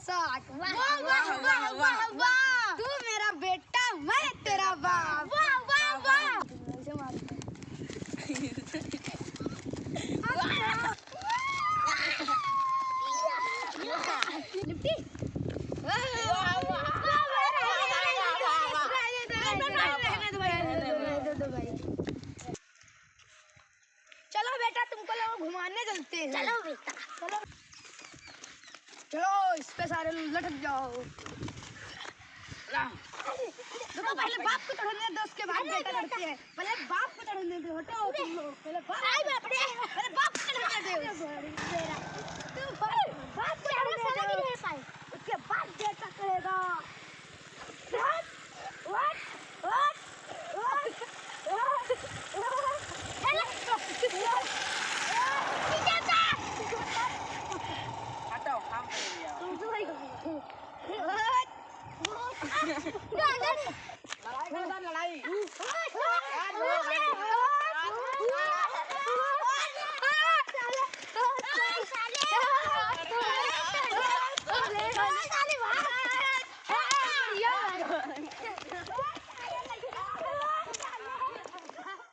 साथ। वाह वाह वाह वाह वाह, तू मेरा बेटा मैं तेरा बाप। वाह वाह वाह, लिपटी। चलो बेटा तुमको लोग घुमाने चलते हैं। चलो बेटा चलो चलो, इस पे सारे लटक जाओ। देखो पहले बाप को चढ़ने दो, उसके बाद बेटा चढ़ते हैं। पहले बाप को चढ़ने दो, हटाओ तुम लोग। पहले बाप को चढ़ने दो, बाप को चढ़ने दो, उसके बाद बेटा चढ़ेगा। लड़ाई